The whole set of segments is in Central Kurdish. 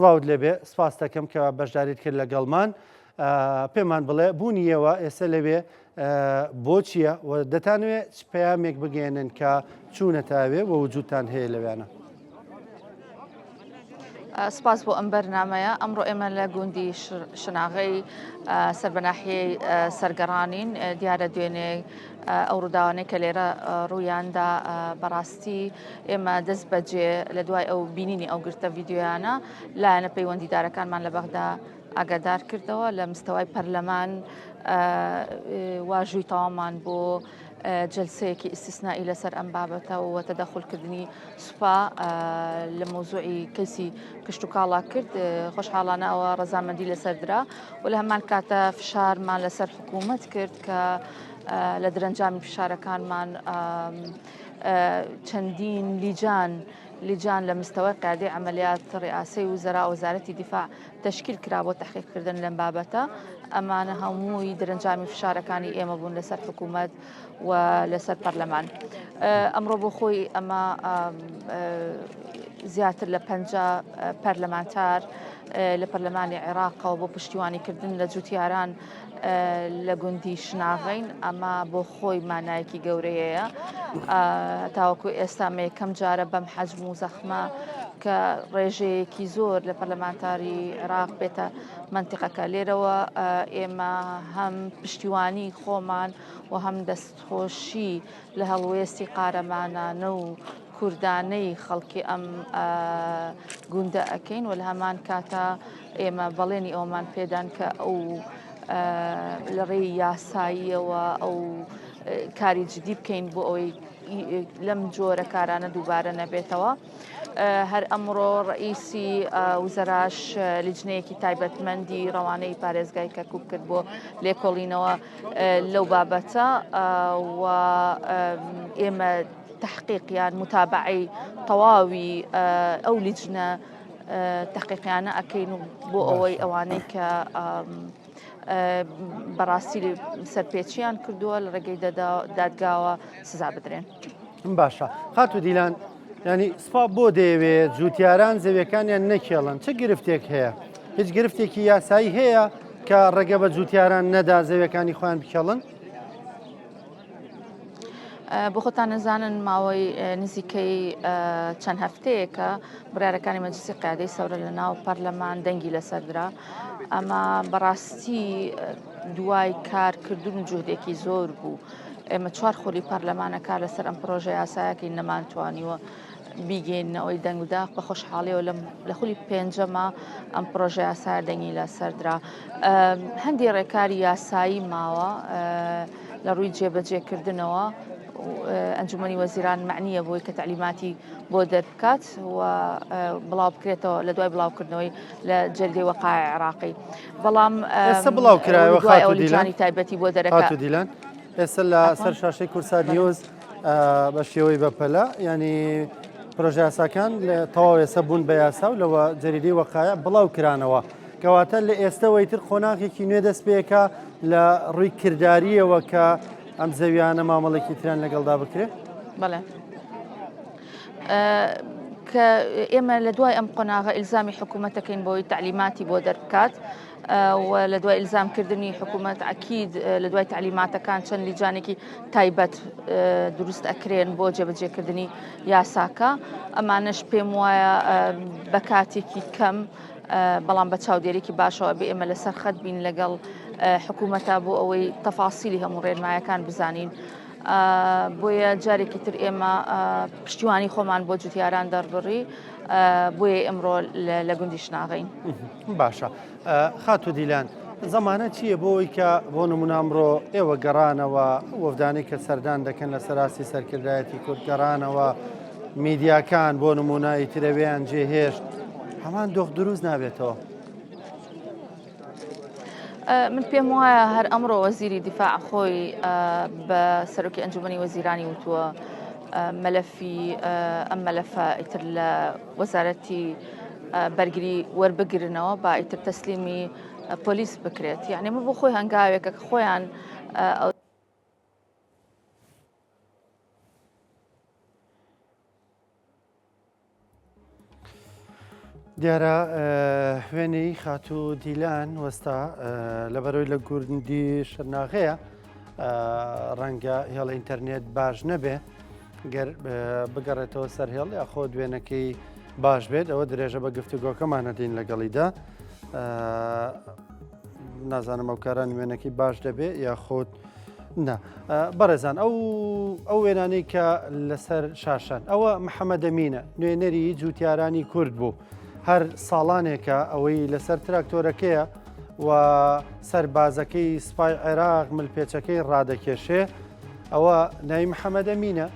سڵاوت لێبێ سپاس دەکەم کەوا بەشداریت کرد لەگەڵمان پێمان بڵێ بوونیەوە ئێستا لەوێ بۆ چییە و دەتانوێت پەیامێک بگەێنن کە چوونەتاوێ و وجودتان هەیە لەوێنە. سپاس بۆ ئەم بەرنامەیە ئەمڕۆ ئێمە لە گوندی شناغی سەربەناحیەی سەرگەڕانین دیارە دوێنێ ئەو ڕووداوانەی کە لێرە ڕوویاندا بەڕاستی ئێمە دەست بەجێ لە دوای ئەو بینینی ئەو گرتە ڤیددیۆیانە لایەنە پەیوەندیدارەکانمان لە بەغدا ئاگادار کردەوە لە مستەوای پەرلەمان واژووی تەوامان بۆ جلسەیەکی ئیسtisنائی لەسەر ئەم بابەتە و تەدەخولکردنی سوپا لە مۆزوعی کەسی کشت و کاڵا کرد خۆشحاڵانە ئەوە ڕەزامەندی لەسەر درا و لە هەمان کاتە فشارمان لەسەر حکوومەت کرد کە لە درەنجامی فشارەکانمان چەندین لیجان لە مستەوەی قیادەی عملیات ڕئاسەی وزەرا وەزارەتی دیفاع تشکیل کرا بۆ تەحقیقکردن لەم بابەتە ئەمانە هەمووی درەنجامی فشارەکانی ئێمە بوون لەسەر حکوومەت و لەسەر پەرلەمان. ئەمڕۆ بۆ خۆی ئەمە زیاتر لە 50 پەرلەمانتار لە پەرلەمانی عێراقەوە بۆ پشتیوانیکردن لە جوتیاران لە گوندی شناغین ئەمە بۆ خۆی مانایەکی گەورەیەیە تاوەکو ئێستا یەکەم جارە بەم حەجم و زەخمە کە ڕێژەیەکی زۆر لە پەرلەمانتاری عێراق بێتە منتیقەکە لێرەوە ئێمە هەم پشتیوانی خۆمان و هەم دەستخۆشی لە هەڵوێستی قارەمانانە و کوردانەی خەڵکی ئەم گوندە ئەکەین و لە هەمان کاتە ئێمە بەڵێنی ئەومان پێدان کە ئەو لە ڕێی یاساییەوە ئەو کاری جدی بکەین بۆ ئەوەی لەم جۆرە کارانە دووبارە نەبێتەوە. هەر ئەمڕۆ ڕئیسی وزەراش لیجنەیەکی تایبەتمەندی ڕەوانەی پارێزگای کەرکووک کرد بۆ لێکۆڵینەوە لەو بابەتە و ئێمە تحقیقیان متابعەی تەواوی ئەو لیجنە تحقیقیانە ئەکەین و بۆ ئەوەی ئەوانەی کە بەڕاستی سەرپێچیان کردووە لە ڕێگەی دادگاوە سزا بدرێن. باشە خاتو دیلان ینی سوپا بۆ دەیەوێت جوتیاران زەویەکانیان نەکێڵن چه گرفتێک هەیە هیچ گرفتێکی یاسایی هەیە کە ڕێگە بە جوتیاران نەدا زەویەکانی خۆیان بکێڵن؟ بۆ خۆتان نەزانن ماوەی نزیکەی چەند هەفتەیەکە بڕیارەکانی مەجلیسی قیادەی سەورە لە ناو پەرلەمان دەنگی لەسەردرا ئەمە بەڕاستی دوای کارکردن و جوهدێکی زۆر بوو ئێمە 4 خۆری پەرلەمانەکە لەسەر ئەم پرۆژە یاسایەکەی نەمانتوانیوە بیگەینەوەی دەنگ و داخ بە خۆشحاڵیەوە لە خولی پێنجەمە ئەم پرۆژە یاسایە دەنگی لەسەردرا هەندێک ڕێکاری یاسایی ماوە لە ڕووی جێبەجێکردنەوە ئەنجومەنی وەزیران معنیە بۆی کە تعلیماتی بۆ دەربکات و بڵاو بکرێتەوە لە دوای بڵاوکردنەوەی لە جەرگەی وەقایع عێراقی بەڵام ئێستا بڵاو کرایەوە خاتو دیلانی تایبەتی بۆ دەرەکات دیلان ئێستا لە سەر شاشەی کورسات نیوز بە شێوەی بەپەلە ینی پرۆژە یاساکان لە تەواو ئێستا بوون بە یاسا و لەوە جەریدەی وەقایع بڵاو کرانەوە کەواتە لە ئێستەوەی تر خۆناغێکی نوێ دەست پێکە لە ڕووی کردداریەوە کە ئەم زەویانە مامەڵێکی تران لەگەڵدا بکرێت؟ بەڵێ کە ئێمە لە دوای ئەم قۆناغە ئیلزامی حکوومەتەکەین بۆی تعلیماتی بۆ دەربکات و لە دوای ئیلزامکردنی حکوومەت عەکید لە دوای تعلیماتەکان چەند لیجانێکی تایبەت دروست ئەکرێن بۆ جێبەجێکردنی یاساکە ئەمانش پێم وایە بە کاتێکی کەم بەڵام بە چاودێرێکی باشەوە بێ ئێمە لەسەر خەت بین لەگەڵ حکوومەتە بۆ ئەوەی تەفاسیلی هەموو ڕێنمایەکان بزانین بۆیە جارێکی تر ئێمە پشتیوانی خۆمان بۆ جوتیاران دەڕبڕی بۆیە ئەمڕۆ لە گوندی شناغین. باشە خاتو دیلان زەمانە چییە بۆەوەی کە بۆ نمونە ئەمڕۆ ئێوە گەڕانەوە وەفدانەی کە سەردان دەکەن لە سەراسی سەرکردایەتی کورد گەڕانەوە میدیاکان بۆ نمونایی ترەوەیان جێهێشت هەمان دۆخ دروست نابێتەوە؟ من پێم وایە هەر ئەمڕۆ وەزیری دیفاع خۆی بە سەرۆکی ئەنجومەنی وەزیرانی وتووە مەلەفی ئەم مەلەفە ئیتر لە وەزارەتی بەرگری وەربگرنەوە با ئیتر تەسلیمی پۆلیس بکرێت یعنی من بۆ خۆی هەنگاوێکە کە خۆیان دیارە وێنەی خاتوو دیلان وەستا لەبەرەوەی لە گوندی شەرناغەیە ڕەنگە هێڵە ئینتەرنێت باش نەبێ گەر بگەڕێتەوە سەر هێڵ یاخۆ دوێنەکەی باش بێت ئەوە درێژە بە گفتوگۆکەمانە دین لەگەڵیدا نازانم ئەو کاران وێنەکەی باش دەبێت یاخۆت بەڕێزان ئەو وێنانەی کە لەسەر شاشان ئەوە محەممەد ئەمینە نوێنەری جوتیارانی کورد بوو هەر ساڵانێکە ئەوەی لەسەر تراکتۆرەکەیە و سەربازەکەی سوپای عێراق ملپێچەکەی ڕادەکێشێ ئەوە ناوی محەممەد ئەمینە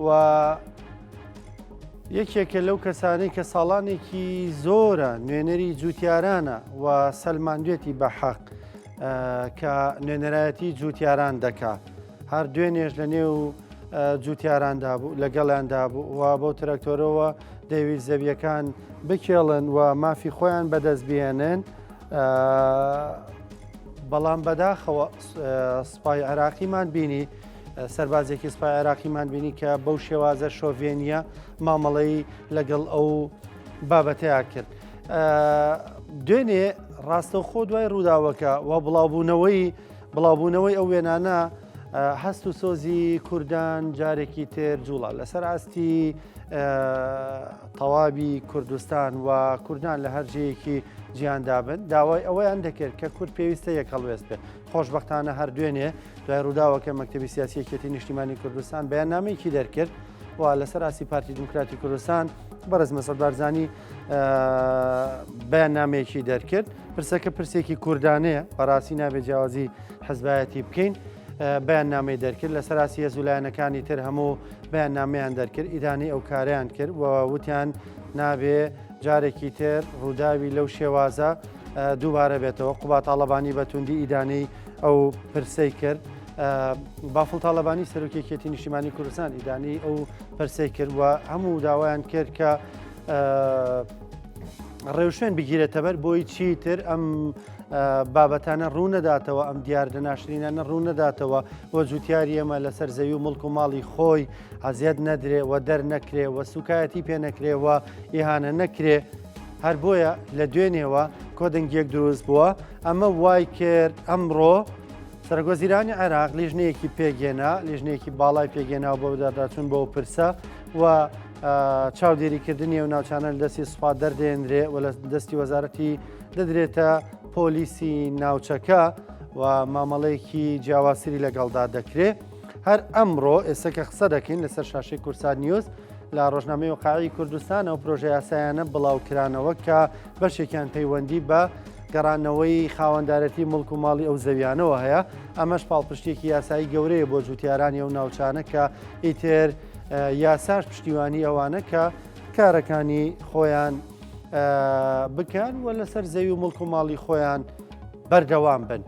و یەکێکە لەو کەسانەی کە ساڵانێکی زۆرە نوێنەری جوتیارانە و سەلماندوێتی بە حەق کە نوێنەرایەتی جوتیاران دەکا هەر دوێنێژ لە نێو جوتیاراندا بوو لەگەڵیاندا بوو و بۆ تراکتۆرەوە دەویست زەویەکان بکێڵن و مافی خۆیان بەدەست بێنن بەڵام بەداخەوە سوپای عێراقیمان بینی سەربازێکی سوپای عێراقیمان بینی کە بەو شێوازە شۆڤێنیە مامەڵەی لەگەڵ ئەو بابەتەیە کرد دوێنێ ڕاستەوخۆ دوای ڕووداوەکە و بڵاوبوونەوەی ئەو وێنانە هەست و سۆزی کوردان جارێکی تر جوڵا لەسەر ئاستی تەواوی کوردستان و کوردان لە هەرجەیەکی جیاندابن داوای ئەوەیان دەکرد کە کورد پێویستە یەکەڵوێست بێت خۆشببختانە هەر دوێنێ دوای ڕووداوەکە مەکتەبی سیاسی یەکێتی نیشتیمانی کوردستان بەیاننامەیەکی دەرکرد و لەسەر ئاسی پارتی دموکراتی کوردستان بەڕێز مەسەد بارزانی بەیاننامەیەکی دەرکرد پرسەکە پرسێکی کوردانەیە بەڕاستی نابێت جیاوازی حەزبایەتی بکەین بەیاننامەی دەرکرد لەسەر ئاسی هێزولایەنەکانی تر هەموو بەیاننامەیان دەرکرد ئیدانی ئەو کاریان کرد و وتیان نابێ جارێکی تر ڕووداوی لەو شێوازە دووبارە بێتەوە قوبات تاڵەبانی بەتوندی ئیدانەی ئەو پرسەی کرد بافڵ تاڵەبانی سەرۆکیەکێتی نیشتیمانی کوردستان ئیدانی ئەو پرسەی کرد و هەموو داوایان کرد کە ڕێوشێن بگیرێتە بەر بۆی چیتر ئەم بابەتانە ڕوونەداتەوە ئەم دیاردە ناشرینانە ڕوونەداتەوە وە جوتیاری ئەمە لەسەر زەوی و مڵک و ماڵی خۆی حەزیەت نەدرێ و دەرنەکرێ و سوکایەتی پێ نەکرێ و ئیهانە نەکرێ هەر بۆیە لە دوێنێەوە کۆدەنگێک دروست بووە ئەمە وای کرد ئەمڕۆ سەرگۆزیرانی عێراق لیژنەیەکی پێگێنا لیژنەیەکی باڵای پێگێنا بۆ دەرداچوون بۆ پرسە و چاودێریکردنی و ناوچانە لە دەستی سوپات دەردێنرێ و لە دەستی وەزارەتی دەدرێتە پۆلیسی ناوچەکە و مامەڵەیەکی جیاوازسری لەگەڵدا دەکرێت هەر ئەمڕۆ ئێستا کە قسە دەکەین لەسەر شاشەی کورسات نیوز لە ڕۆژنامەی وقاعی کوردستانە و پرۆژە یاسایانە بڵاوکرانەوە کە بەشێکیان پەیوەندی بە گەڕانەوەی خاوەندارەتی مڵک و ماڵی ئەو زەویانەوە هەیە ئەمەش پاڵپشتێکی یاسایی گەورەیە بۆ جوتیارانی ئەو ناوچانە کە ئیتر یاساش پشتیوانی ئەوانە کە کارەکانی خۆیان بکەن و لەسەر زەوی و مڵک و ماڵی خۆیان بەردەوام بن.